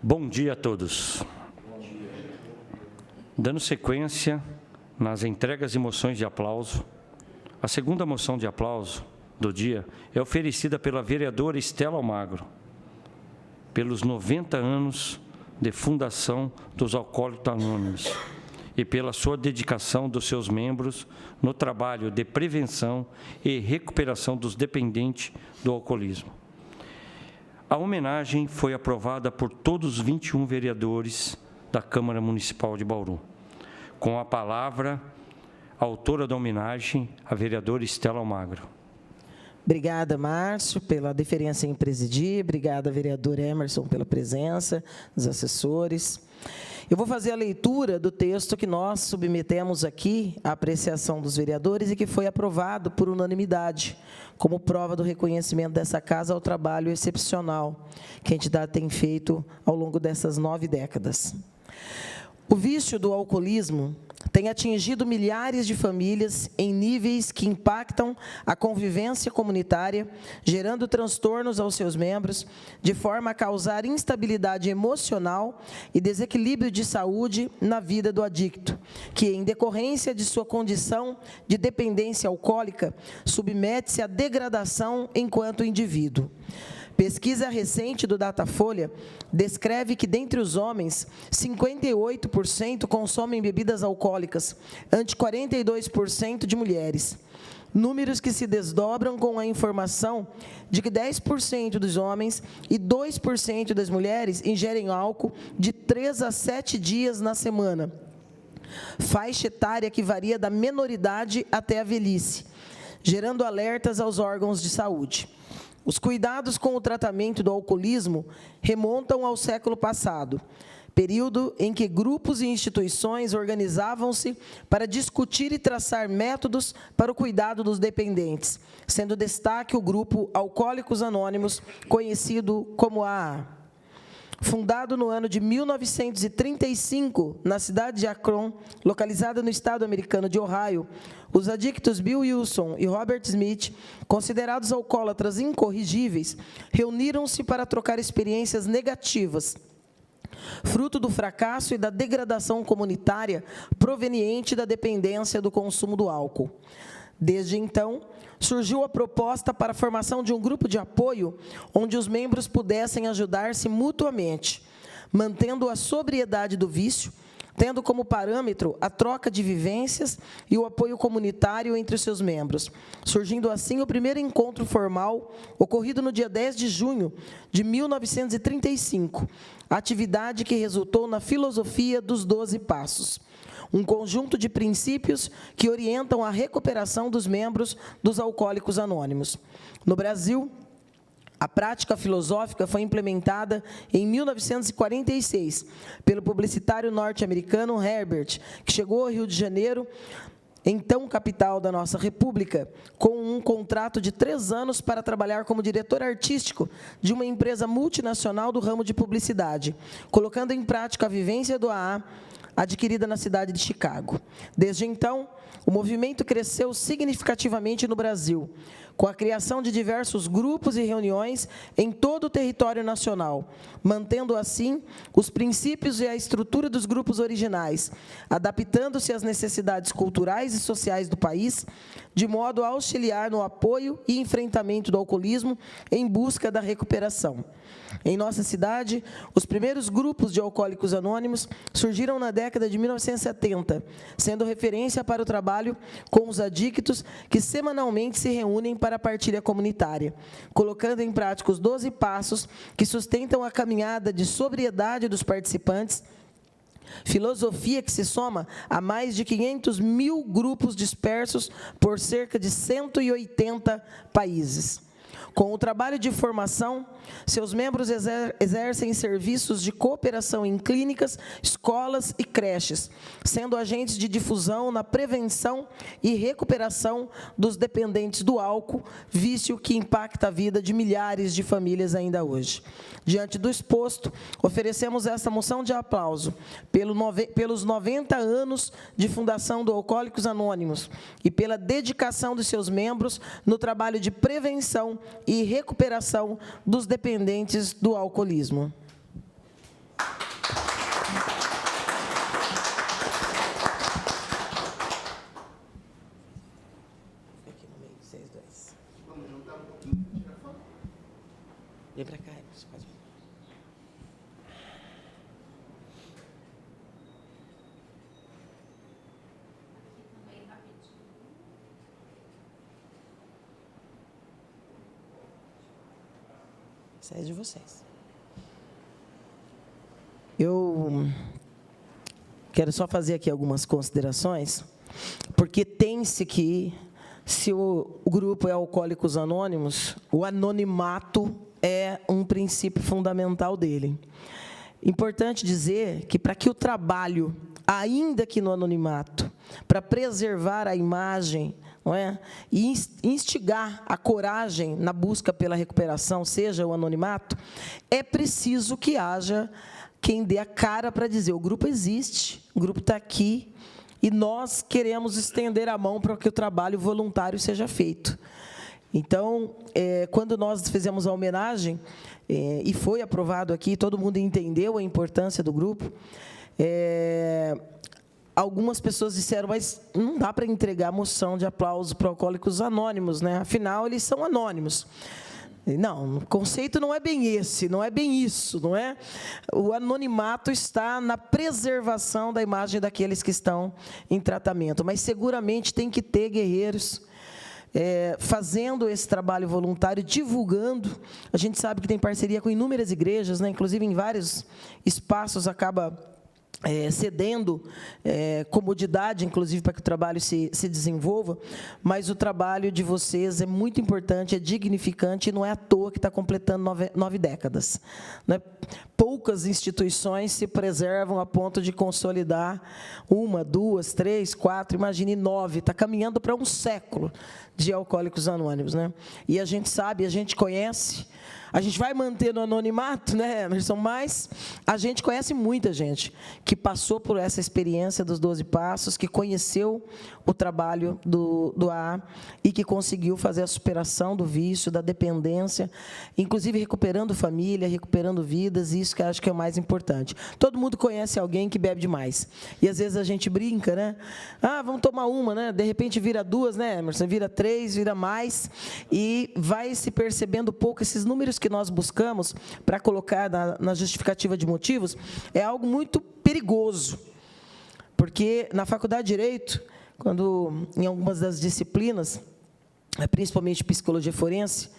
Bom dia a todos. Dando sequência nas entregas de moções de aplauso, a segunda moção de aplauso do dia é oferecida pela vereadora Estela Almagro, pelos 90 anos de fundação dos Alcoólicos Anônimos e pela sua dedicação dos seus membros no trabalho de prevenção e recuperação dos dependentes do alcoolismo. A homenagem foi aprovada por todos os 21 vereadores da Câmara Municipal de Bauru. Com a palavra, a autora da homenagem, a vereadora Estela Almagro. Obrigada, Márcio, pela deferência em presidir. Obrigada, vereador Emerson, pela presença, dos assessores. Eu vou fazer a leitura do texto que nós submetemos aqui à apreciação dos vereadores e que foi aprovado por unanimidade, como prova do reconhecimento dessa casa ao trabalho excepcional que a entidade tem feito ao longo dessas 9 décadas. O vício do alcoolismo tem atingido milhares de famílias em níveis que impactam a convivência comunitária, gerando transtornos aos seus membros, de forma a causar instabilidade emocional e desequilíbrio de saúde na vida do adicto, que, em decorrência de sua condição de dependência alcoólica, submete-se à degradação enquanto indivíduo. Pesquisa recente do Datafolha descreve que, dentre os homens, 58% consomem bebidas alcoólicas, ante 42% de mulheres. Números que se desdobram com a informação de que 10% dos homens e 2% das mulheres ingerem álcool de 3 a 7 dias na semana. Faixa etária que varia da menoridade até a velhice, gerando alertas aos órgãos de saúde. Os cuidados com o tratamento do alcoolismo remontam ao século passado, período em que grupos e instituições organizavam-se para discutir e traçar métodos para o cuidado dos dependentes, sendo destaque o grupo Alcoólicos Anônimos, conhecido como AA. Fundado no ano de 1935, na cidade de Akron, localizada no estado americano de Ohio, os adictos Bill Wilson e Robert Smith, considerados alcoólatras incorrigíveis, reuniram-se para trocar experiências negativas, fruto do fracasso e da degradação comunitária proveniente da dependência do consumo do álcool. Desde então, surgiu a proposta para a formação de um grupo de apoio onde os membros pudessem ajudar-se mutuamente, mantendo a sobriedade do vício, tendo como parâmetro a troca de vivências e o apoio comunitário entre os seus membros, surgindo assim o primeiro encontro formal, ocorrido no dia 10 de junho de 1935, atividade que resultou na filosofia dos 12 Passos, um conjunto de princípios que orientam a recuperação dos membros dos Alcoólicos Anônimos. No Brasil, a prática filosófica foi implementada em 1946 pelo publicitário norte-americano Herbert, que chegou ao Rio de Janeiro, então capital da nossa República, com um contrato de 3 anos para trabalhar como diretor artístico de uma empresa multinacional do ramo de publicidade, colocando em prática a vivência do AA, adquirida na cidade de Chicago. Desde então, o movimento cresceu significativamente no Brasil, com a criação de diversos grupos e reuniões em todo o território nacional, mantendo assim os princípios e a estrutura dos grupos originais, adaptando-se às necessidades culturais e sociais do país, de modo a auxiliar no apoio e enfrentamento do alcoolismo em busca da recuperação. Em nossa cidade, os primeiros grupos de alcoólicos anônimos surgiram na década de 1970, sendo referência para o trabalho com os adictos que semanalmente se reúnem para a partilha comunitária, colocando em prática os 12 passos que sustentam a caminhada de sobriedade dos participantes, filosofia que se soma a mais de 500 mil grupos dispersos por cerca de 180 países. Com o trabalho de formação, seus membros exercem serviços de cooperação em clínicas, escolas e creches, sendo agentes de difusão na prevenção e recuperação dos dependentes do álcool, vício que impacta a vida de milhares de famílias ainda hoje. Diante do exposto, oferecemos esta moção de aplauso pelos 90 anos de fundação do Alcoólicos Anônimos e pela dedicação dos seus membros no trabalho de prevenção e recuperação dos dependentes do alcoolismo. Isso é de vocês. Eu quero só fazer aqui algumas considerações, porque tem-se que, se o grupo é Alcoólicos Anônimos, o anonimato é um princípio fundamental dele. Importante dizer que, para que o trabalho, ainda que no anonimato, para preservar a imagem, não é? E instigar a coragem na busca pela recuperação, seja o anonimato, é preciso que haja quem dê a cara para dizer: o grupo existe, o grupo está aqui, e nós queremos estender a mão para que o trabalho voluntário seja feito. Então, quando nós fizemos a homenagem, e foi aprovado aqui, todo mundo entendeu a importância do grupo, algumas pessoas disseram: mas não dá para entregar moção de aplauso para Alcoólicos Anônimos, né? Afinal, eles são anônimos. Não, o conceito não é bem esse, não é bem isso, não é? O anonimato está na preservação da imagem daqueles que estão em tratamento, mas seguramente tem que ter guerreiros fazendo esse trabalho voluntário, divulgando. A gente sabe que tem parceria com inúmeras igrejas, né? Inclusive em vários espaços acaba cedendo comodidade, inclusive, para que o trabalho se desenvolva, mas o trabalho de vocês é muito importante, é dignificante, e não é à toa que está completando 9 décadas. Né? Poucas instituições se preservam a ponto de consolidar 1, 2, 3, 4, imagine 9, está caminhando para um século de Alcoólicos Anônimos. Né? E a gente sabe, a gente conhece. A gente vai manter no anonimato, né, Emerson? Mas a gente conhece muita gente que passou por essa experiência dos 12 Passos, que conheceu o trabalho do AA e que conseguiu fazer a superação do vício, da dependência, inclusive recuperando família, recuperando vidas, e isso que eu acho que é o mais importante. Todo mundo conhece alguém que bebe demais. E às vezes a gente brinca, né? Vamos tomar uma, né? De repente vira 2, né, Emerson? Vira 3, vira mais, e vai se percebendo pouco esses números que nós buscamos para colocar na justificativa de motivos, é algo muito perigoso, porque na Faculdade de Direito, quando em algumas das disciplinas, principalmente Psicologia Forense,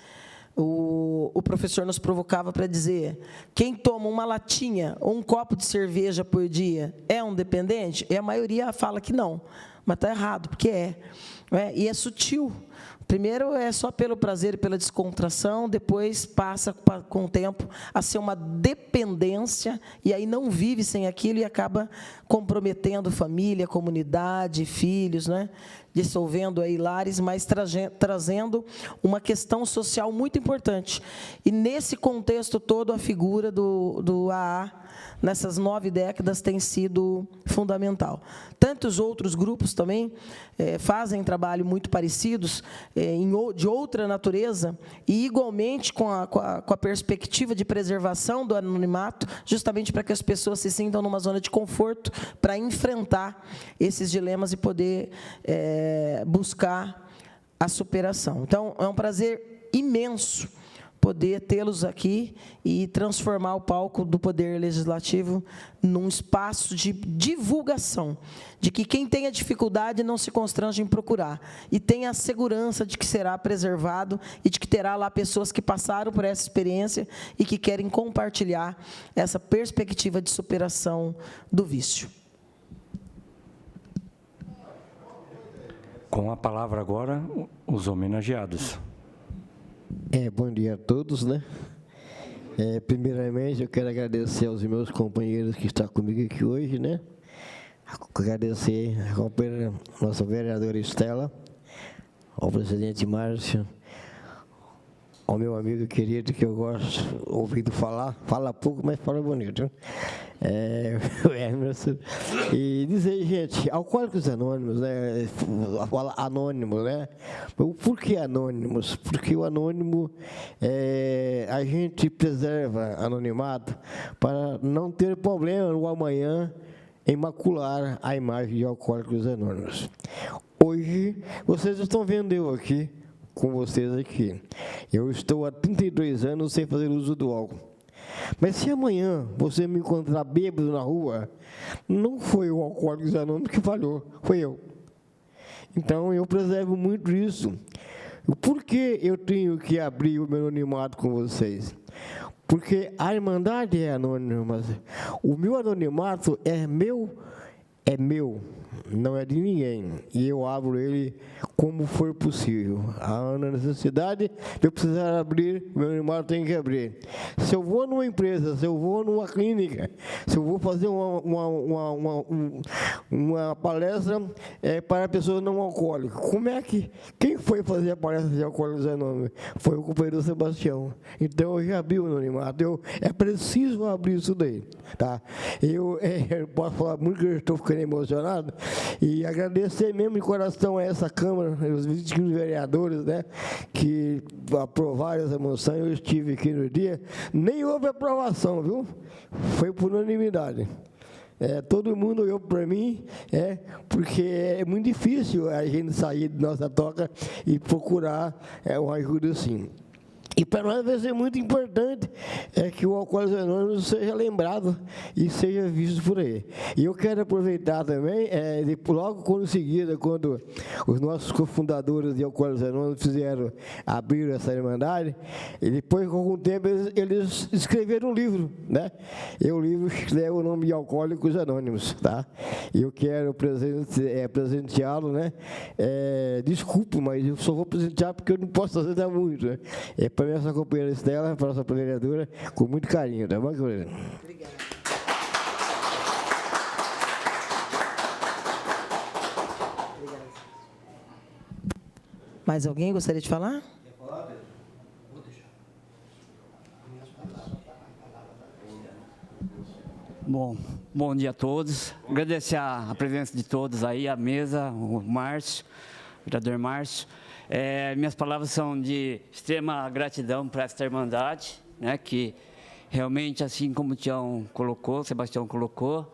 o professor nos provocava para dizer: quem toma uma latinha ou um copo de cerveja por dia é um dependente? E a maioria fala que não, mas está errado, porque e é sutil. Primeiro é só pelo prazer e pela descontração, depois passa com o tempo a ser uma dependência, e aí não vive sem aquilo e acaba comprometendo família, comunidade, filhos, né? Dissolvendo aí lares, mas trazendo uma questão social muito importante. E nesse contexto todo, a figura do AA, nessas 9 décadas, tem sido fundamental. Tantos outros grupos também fazem trabalho muito parecidos, de outra natureza, e igualmente com a perspectiva de preservação do anonimato, justamente para que as pessoas se sintam numa zona de conforto para enfrentar esses dilemas e poder buscar a superação. Então, é um prazer imenso poder tê-los aqui e transformar o palco do Poder Legislativo num espaço de divulgação, de que quem tenha dificuldade não se constrange em procurar, e tenha a segurança de que será preservado e de que terá lá pessoas que passaram por essa experiência e que querem compartilhar essa perspectiva de superação do vício. Com a palavra agora, os homenageados. Bom dia a todos, né? Primeiramente, eu quero agradecer aos meus companheiros que estão comigo aqui hoje, né? Agradecer a companheira, nossa vereadora Estela, ao presidente Márcio, ao meu amigo querido, que eu gosto ouvido falar, fala pouco, mas fala bonito, o Emerson. E dizer, gente, Alcoólicos Anônimos, né? Anônimos, né? Por que anônimos? Porque o anônimo, a gente preserva anonimato para não ter problema no amanhã em macular a imagem de Alcoólicos Anônimos. Hoje, vocês estão vendo eu aqui com vocês aqui. Eu estou há 32 anos sem fazer uso do álcool. Mas se amanhã você me encontrar bêbado na rua, não foi o Alcoólicos Anônimos que falhou, foi eu. Então, eu preservo muito isso. Por que eu tenho que abrir o meu anonimato com vocês? Porque a Irmandade é anônima. O meu anonimato é meu, não é de ninguém. E eu abro ele como for possível. Há necessidade de eu precisar abrir, meu anonimato tem que abrir. Se eu vou numa empresa, se eu vou numa clínica, se eu vou fazer uma palestra para pessoas não alcoólicas, quem foi fazer a palestra de Alcoólicos Anônimos? Foi o companheiro Sebastião. Então, eu já abri o anonimato. É preciso abrir isso daí. Tá? Eu posso falar muito que eu estou ficando emocionado, e agradecer mesmo de coração a essa Câmara, os 25 vereadores, né, que aprovaram essa moção. Eu estive aqui no dia, nem houve aprovação, viu? Foi por unanimidade. Todo mundo olhou para mim, porque é muito difícil a gente sair de nossa toca e procurar uma ajuda assim. E para nós vai ser muito importante que o Alcoólicos Anônimos seja lembrado e seja visto por aí. E eu quero aproveitar também, logo em seguida, quando os nossos cofundadores de Alcoólicos Anônimos abriram essa irmandade, e depois, com algum tempo, eles escreveram um livro, né? E o livro leva o nome de Alcoólicos Anônimos, tá? E eu quero presenteá-lo, né? Desculpa, mas eu só vou presentear porque eu não posso fazer muito, né? Para a nossa companheira Estela, para a nossa vereadora, com muito carinho, tá bom, companheira? Obrigada. Mais alguém gostaria de falar? Bom dia a todos. Agradecer a presença de todos aí, a mesa, o Márcio, o vereador Márcio. Minhas palavras são de extrema gratidão para esta Irmandade, né, que realmente, assim como o Tião colocou, o Sebastião colocou,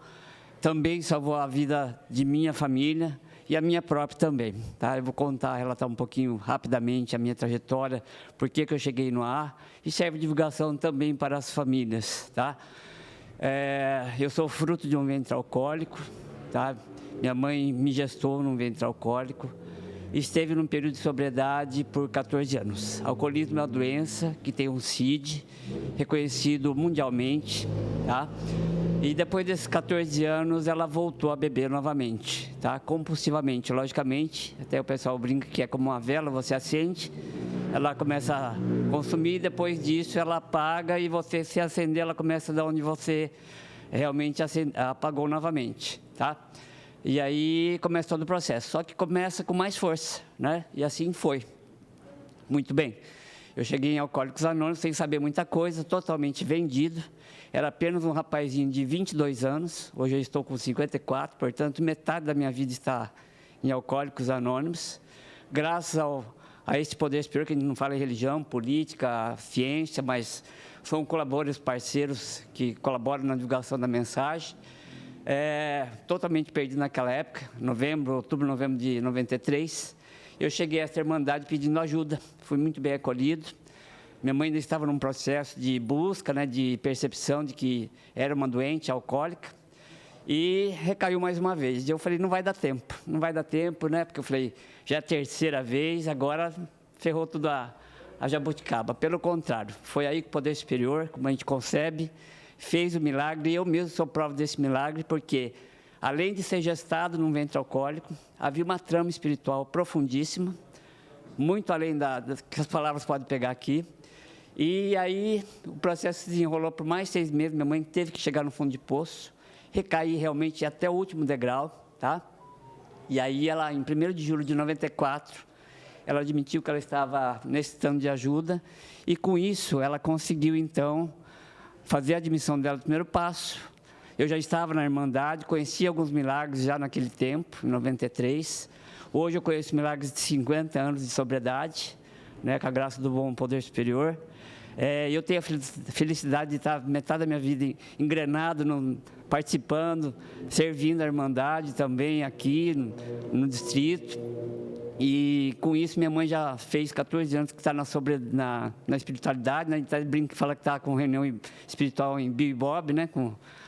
também salvou a vida de minha família e a minha própria também. Tá? Eu vou relatar um pouquinho rapidamente a minha trajetória, por que eu cheguei no ar, e serve de divulgação também para as famílias. Tá? Eu sou fruto de um ventre alcoólico, tá? Minha mãe me gestou num ventre alcoólico, esteve num período de sobriedade por 14 anos. Alcoolismo é uma doença que tem um CID, reconhecido mundialmente, tá? E depois desses 14 anos, ela voltou a beber novamente, tá? Compulsivamente, logicamente. Até o pessoal brinca que é como uma vela, você acende, ela começa a consumir, depois disso ela apaga, e você, se acender, ela começa de onde você realmente apagou novamente, tá? E aí começa todo o processo, só que começa com mais força, né? E assim foi. Muito bem. Eu cheguei em Alcoólicos Anônimos sem saber muita coisa, totalmente vendido. Era apenas um rapazinho de 22 anos, hoje eu estou com 54, portanto, metade da minha vida está em Alcoólicos Anônimos. Graças a esse poder superior, que a gente não fala em religião, política, ciência, mas são colaboradores, parceiros que colaboram na divulgação da mensagem. Totalmente perdido naquela época, outubro, novembro de 93. Eu cheguei a essa Irmandade pedindo ajuda, fui muito bem acolhido. Minha mãe ainda estava num processo de busca, né, de percepção de que era uma doente alcoólica, e recaiu mais uma vez. Eu falei, não vai dar tempo, né, porque eu falei, já é a terceira vez, agora ferrou tudo a jabuticaba. Pelo contrário, foi aí que o poder superior, como a gente concebe, fez o milagre, e eu mesmo sou prova desse milagre, porque, além de ser gestado num ventre alcoólico, havia uma trama espiritual profundíssima, muito além das que as palavras podem pegar aqui. E aí o processo se desenrolou por mais 6 meses, minha mãe teve que chegar no fundo de poço, recair realmente até o último degrau, tá? E aí ela, em 1º de julho de 94, ela admitiu que ela estava necessitando de ajuda, e com isso ela conseguiu, então, fazer a admissão dela do primeiro passo. Eu já estava na Irmandade, conhecia alguns milagres já naquele tempo, em 93. Hoje eu conheço milagres de 50 anos de sobriedade, né, com a graça do bom poder superior. Eu tenho a felicidade de estar metade da minha vida engrenado, participando, servindo a Irmandade também aqui no distrito. E com isso, minha mãe já fez 14 anos que está na espiritualidade, né? A gente brinca, fala que está com reunião espiritual em Bill e Bob, né?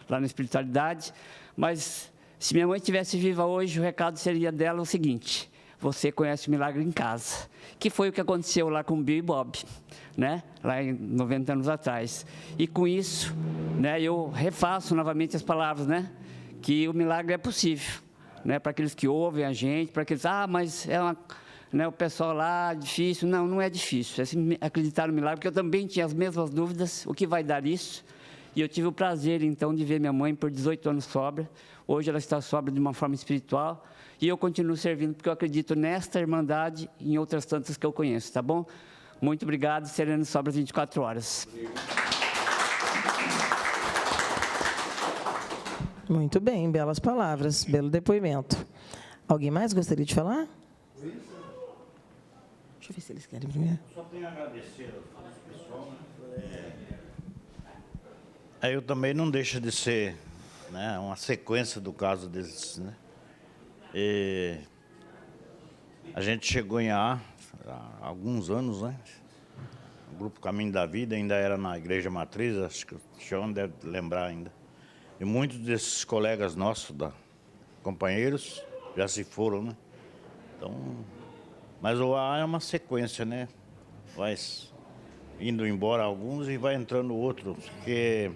Lá na espiritualidade. Mas se minha mãe estivesse viva hoje, o recado seria dela o seguinte: você conhece o milagre em casa, que foi o que aconteceu lá com Bill e Bob, né? Lá em 90 anos atrás. E com isso, né, eu refaço novamente as palavras, né? Que o milagre é possível. Né, para aqueles que ouvem a gente, para aqueles, mas né, o pessoal lá, difícil. Não, não é difícil. É assim, acreditar no milagre, porque eu também tinha as mesmas dúvidas, o que vai dar isso? E eu tive o prazer, então, de ver minha mãe por 18 anos sóbria. Hoje ela está sóbria de uma forma espiritual, e eu continuo servindo, porque eu acredito nesta irmandade e em outras tantas que eu conheço, tá bom? Muito obrigado, sereno sóbria 24 horas. Muito bem, belas palavras, belo depoimento. Alguém mais gostaria de falar? Deixa eu ver se eles querem primeiro. Só tenho a agradecer ao pessoal, né? Eu também não deixa de ser, né, uma sequência do caso desses, né? E a gente chegou em há alguns anos, né? O Grupo Caminho da Vida ainda era na Igreja Matriz, acho que o João deve lembrar ainda. E muitos desses colegas nossos, companheiros, já se foram, né? Então, mas o AA é uma sequência, né? Vai indo embora alguns e vai entrando outros, porque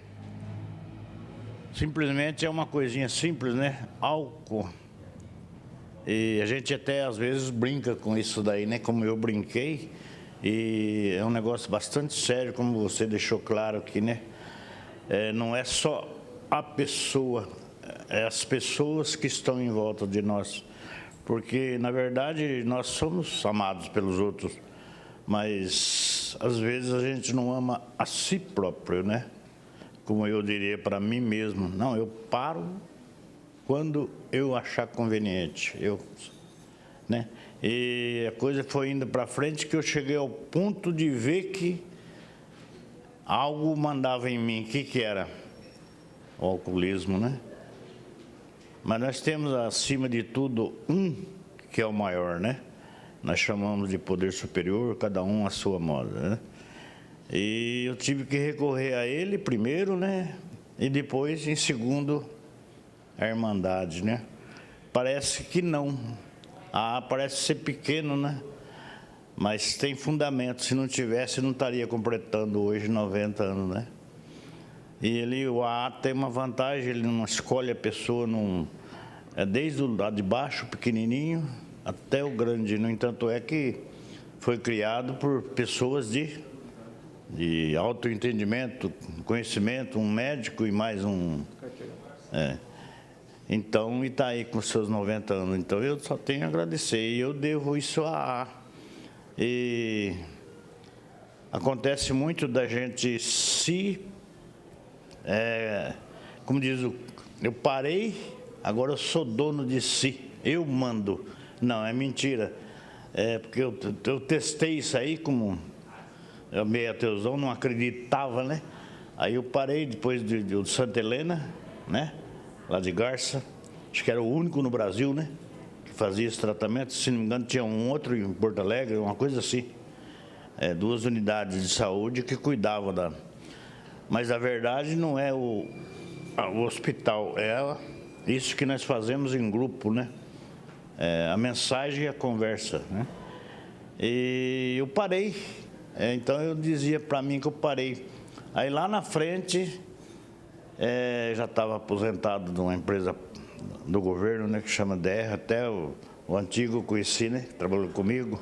simplesmente é uma coisinha simples, né? Álcool. E a gente até às vezes brinca com isso daí, né? Como eu brinquei. E é um negócio bastante sério, como você deixou claro aqui, né? Não é só a pessoa, é as pessoas que estão em volta de nós. Porque, na verdade, nós somos amados pelos outros, mas às vezes a gente não ama a si próprio, né? Como eu diria para mim mesmo, não, eu paro quando eu achar conveniente, né? E a coisa foi indo para frente que eu cheguei ao ponto de ver que algo mandava em mim. O que era? O alcoolismo, né? Mas nós temos, acima de tudo, que é o maior, né? Nós chamamos de poder superior, cada um à sua moda, né? E eu tive que recorrer a ele primeiro, né? E depois, em segundo, a Irmandade, né? Parece que não. Parece ser pequeno, né? Mas tem fundamento. Se não tivesse, não estaria completando hoje 90 anos, né? E o AA tem uma vantagem, ele não escolhe a pessoa, desde o lado de baixo, pequenininho, até o grande. No entanto, é que foi criado por pessoas de autoentendimento, conhecimento, um médico e mais um... Então, e está aí com seus 90 anos. Então, eu só tenho a agradecer. E eu devo isso a AA. E acontece muito da gente como diz, eu parei, agora eu sou dono de si, eu mando. Não, é mentira. Porque eu testei isso aí como eu meio ateuzão, não acreditava, né? Aí eu parei depois de Santa Helena, né? Lá de Garça, acho que era o único no Brasil, né? Que fazia esse tratamento. Se não me engano, tinha um outro em Porto Alegre, uma coisa assim. 2 unidades de saúde que cuidavam Mas a verdade não é o hospital, é isso que nós fazemos em grupo, né? A mensagem e a conversa, né? E eu parei. Então eu dizia para mim que eu parei. Aí lá na frente, já estava aposentado de uma empresa do governo, né, que chama DR, até o antigo conheci, né, que trabalhou comigo.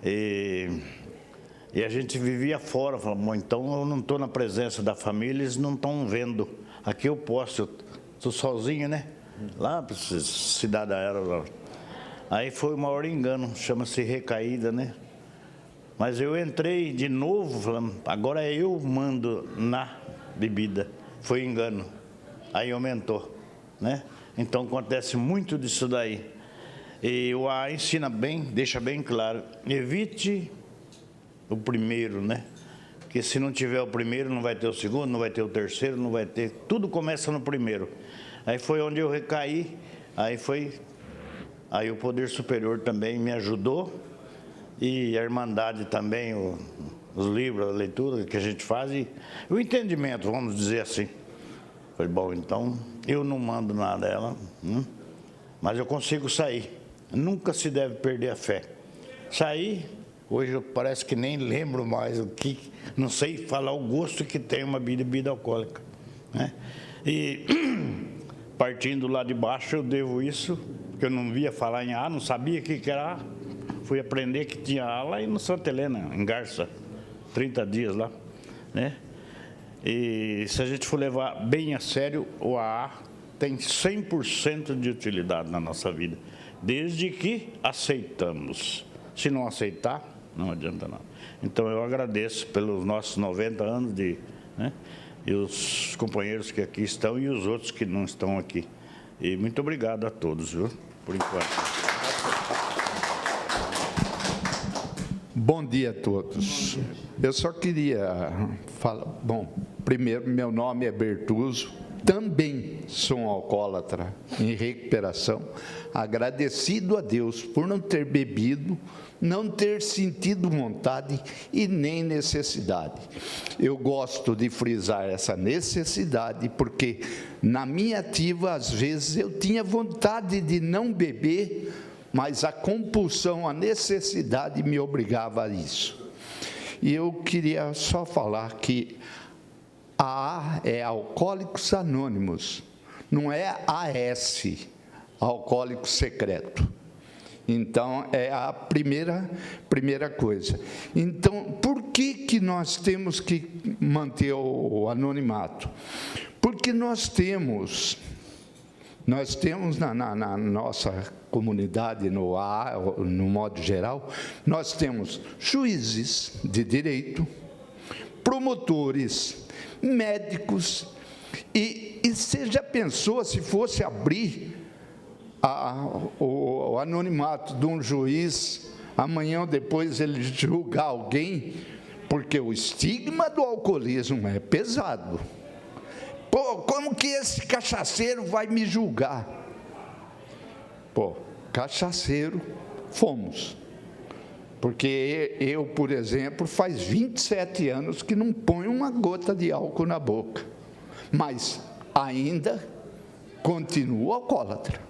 E a gente vivia fora, falava, bom, então eu não estou na presença da família, eles não estão vendo. Aqui eu posso, eu estou sozinho, né? Lá, cidade aérea. Aí foi o maior engano, chama-se recaída, né? Mas eu entrei de novo, falando, agora eu mando na bebida. Foi engano. Aí aumentou, né? Então acontece muito disso daí. E o AA ensina bem, deixa bem claro, evite o primeiro, né? Porque se não tiver o primeiro, não vai ter o segundo, não vai ter o terceiro, não vai ter... Tudo começa no primeiro. Aí foi onde eu recaí, aí foi Aí o Poder Superior também me ajudou, e a Irmandade também, os livros, a leitura que a gente faz, e o entendimento, vamos dizer assim. Foi bom, então, eu não mando nada a ela, mas eu consigo sair. Nunca se deve perder a fé. Sair, hoje parece que nem lembro mais o que, não sei falar o gosto que tem uma bebida alcoólica, né? E partindo lá de baixo, eu devo isso, porque eu não via falar em A, não sabia o que era A. Fui aprender que tinha A lá no Santa Helena, em Garça, 30 dias lá, né? E se a gente for levar bem a sério, o AA tem 100% de utilidade na nossa vida, desde que aceitamos. Se não aceitar, não adianta nada. Então eu agradeço pelos nossos 90 anos né? E os companheiros que aqui estão e os outros que não estão aqui. E muito obrigado a todos, viu? Por enquanto. Bom dia a todos. Eu só queria falar, bom, primeiro, meu nome é Bertuzzo, também sou um alcoólatra em recuperação, agradecido a Deus por não ter bebido, não ter sentido vontade e nem necessidade. Eu gosto de frisar essa necessidade porque na minha ativa, às vezes, eu tinha vontade de não beber, mas a compulsão, a necessidade me obrigava a isso. E eu queria só falar que a AA é Alcoólicos Anônimos, não é AS, Alcoólico Secreto. Então, é a primeira coisa. Então, por que nós temos que manter o anonimato? Porque nós temos na nossa comunidade, no AA, no modo geral, nós temos juízes de direito, promotores, médicos, e você já pensou se fosse abrir o anonimato de um juiz, amanhã ou depois ele julgar alguém, porque o estigma do alcoolismo é pesado. Pô, como que esse cachaceiro vai me julgar? Pô, cachaceiro fomos. Porque eu, por exemplo, faz 27 anos que não ponho uma gota de álcool na boca. Mas ainda continuo alcoólatra.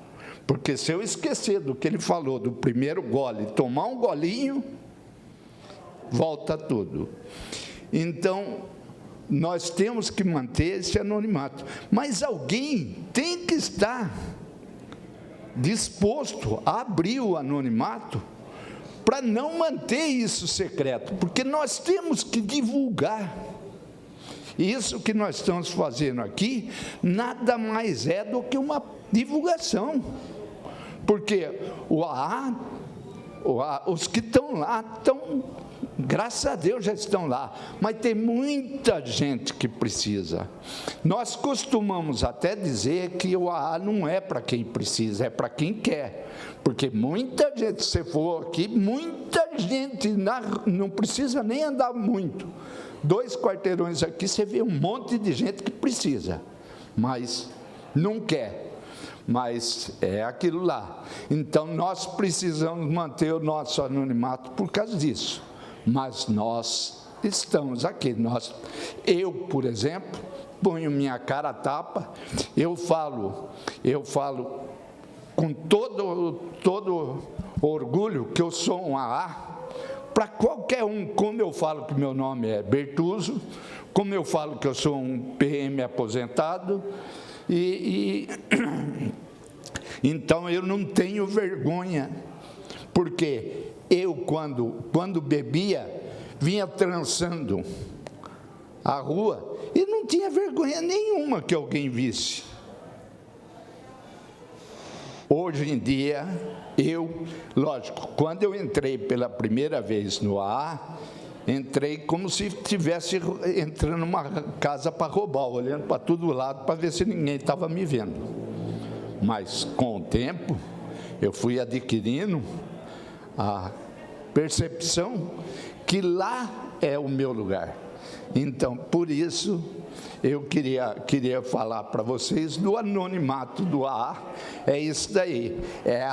Porque se eu esquecer do que ele falou, do primeiro gole, tomar um golinho, volta tudo. Então, nós temos que manter esse anonimato. Mas alguém tem que estar disposto a abrir o anonimato para não manter isso secreto, porque nós temos que divulgar. Isso que nós estamos fazendo aqui, nada mais é do que uma divulgação. Porque o AA, os que estão lá, graças a Deus já estão lá, mas tem muita gente que precisa. Nós costumamos até dizer que o AA não é para quem precisa, é para quem quer. Porque muita gente, se for aqui, muita gente, não precisa nem andar muito. 2 quarteirões aqui, você vê um monte de gente que precisa, mas não quer. Mas é aquilo lá. Então, nós precisamos manter o nosso anonimato por causa disso. Mas nós estamos aqui. Eu, por exemplo, ponho minha cara a tapa, eu falo com todo orgulho que eu sou um AA, para qualquer um, como eu falo que meu nome é Bertuzzo, como eu falo que eu sou um PM aposentado, então eu não tenho vergonha, porque eu, quando bebia, vinha trançando a rua e não tinha vergonha nenhuma que alguém visse. Hoje em dia, lógico, quando eu entrei pela primeira vez no AA, entrei como se estivesse entrando numa casa para roubar, olhando para todo lado para ver se ninguém estava me vendo. Mas, com o tempo, eu fui adquirindo a percepção que lá é o meu lugar. Então, por isso, eu queria falar para vocês do anonimato do AA. É isso daí, é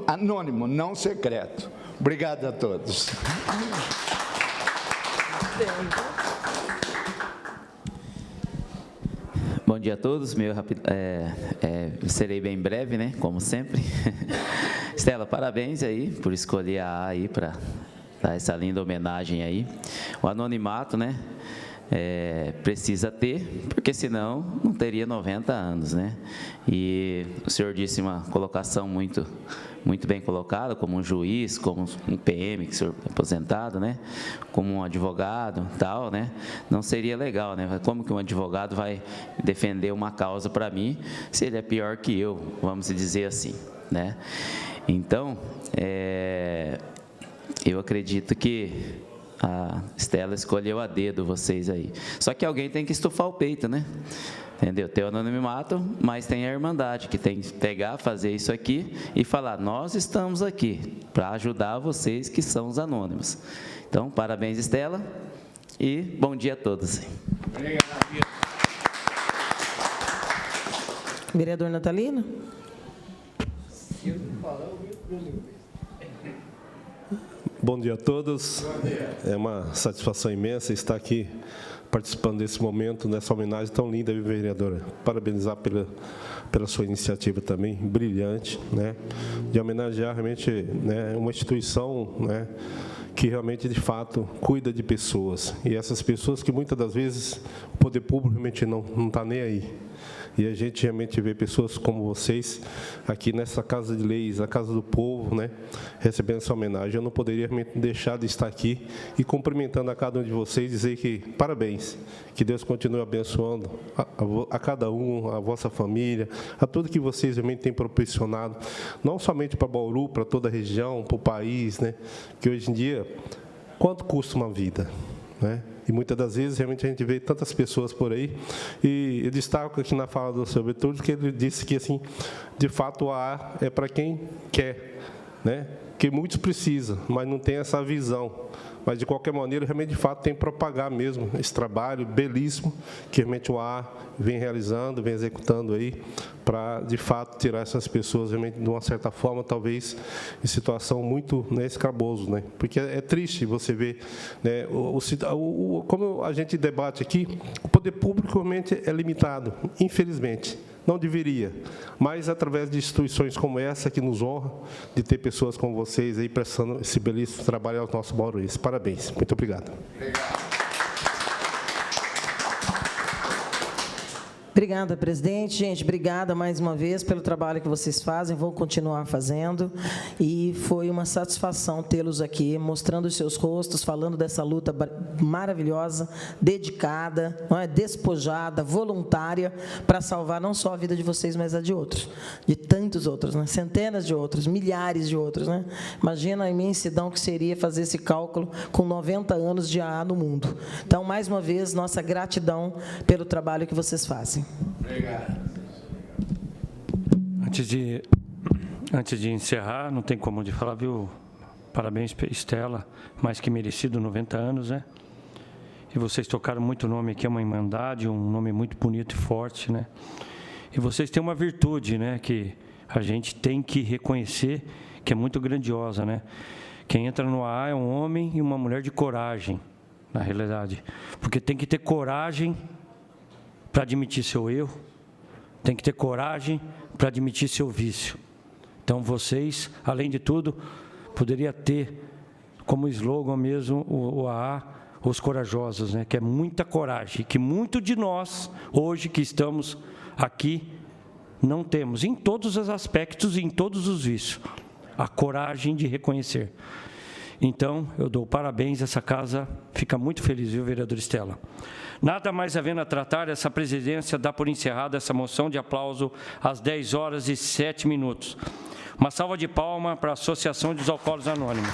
anônimo, não secreto. Obrigado a todos. Bom dia a todos, serei bem breve, né, como sempre. Estela, parabéns aí por escolher a AA aí para dar essa linda homenagem aí. O anonimato, né, precisa ter, porque senão não teria 90 anos, né? E o senhor disse uma colocação muito bem colocada, como um juiz, como um PM, que o senhor é aposentado, né? Como um advogado, tal, né? Não seria legal, né? Como que um advogado vai defender uma causa para mim, se ele é pior que eu, vamos dizer assim, né? Então, eu acredito que a Estela escolheu a dedo vocês aí. Só que alguém tem que estufar o peito, né? Entendeu? Tem o anonimato, mas tem a irmandade, que tem que pegar, fazer isso aqui e falar, nós estamos aqui para ajudar vocês que são os anônimos. Então, parabéns, Estela, e bom dia a todos. Vereador Natalino? Bom dia a todos. É uma satisfação imensa estar aqui participando desse momento, nessa homenagem tão linda, vereadora. Parabenizar pela sua iniciativa também, brilhante, né? De homenagear realmente, né, uma instituição, né, que realmente, de fato, cuida de pessoas. E essas pessoas que muitas das vezes o poder público realmente não está nem aí. E a gente realmente vê pessoas como vocês aqui nessa Casa de Leis, a Casa do Povo, né, recebendo essa homenagem. Eu não poderia realmente deixar de estar aqui e cumprimentando a cada um de vocês, dizer que parabéns, que Deus continue abençoando a cada um, a vossa família, a tudo que vocês realmente têm proporcionado, não somente para Bauru, para toda a região, para o país, né, que hoje em dia, quanto custa uma vida, né? E muitas das vezes, realmente, a gente vê tantas pessoas por aí, e eu destaco aqui na fala do seu Bertoldo, que ele disse que, assim, de fato, o AA é para quem quer, né? Que muitos precisam, mas não tem essa visão. Mas, de qualquer maneira, realmente, de fato, tem que propagar mesmo esse trabalho belíssimo que realmente o AA vem realizando, vem executando aí, para, de fato, tirar essas pessoas, realmente, de uma certa forma, talvez, em situação muito, né, escaboso, né? Porque é triste você ver, né, como a gente debate aqui, o poder público realmente é limitado, infelizmente. Não deveria, mas através de instituições como essa, que nos honra de ter pessoas como vocês aí prestando esse belíssimo trabalho aos nossos bauruenses. Parabéns. Muito obrigado. Obrigada, presidente. Gente, obrigada mais uma vez pelo trabalho que vocês fazem, vão continuar fazendo, e foi uma satisfação tê-los aqui, mostrando os seus rostos, falando dessa luta maravilhosa, dedicada, não é, despojada, voluntária, para salvar não só a vida de vocês, mas a de outros, de tantos outros, né? Centenas de outros, milhares de outros, né? Imagina a imensidão que seria fazer esse cálculo com 90 anos de AA no mundo. Então, mais uma vez, nossa gratidão pelo trabalho que vocês fazem. Obrigado. Antes de encerrar, não tem como de falar, viu? Parabéns, Estela, mais que merecido, 90 anos, né? E vocês tocaram muito o nome aqui, é uma irmandade, um nome muito bonito e forte, né? E vocês têm uma virtude, né, que a gente tem que reconhecer, que é muito grandiosa, né? Quem entra no AA é um homem e uma mulher de coragem, na realidade. Porque tem que ter coragem para admitir seu erro, tem que ter coragem para admitir seu vício. Então, vocês, além de tudo, poderia ter como slogan mesmo o AA, os corajosos, né? Que é muita coragem, que muito de nós, hoje que estamos aqui, não temos, em todos os aspectos e em todos os vícios, a coragem de reconhecer. Então, eu dou parabéns, essa casa fica muito feliz, viu, vereador Estela? Nada mais havendo a tratar, essa presidência dá por encerrada essa moção de aplauso às 10h07. Uma salva de palmas para a Associação dos Alcoólicos Anônimos.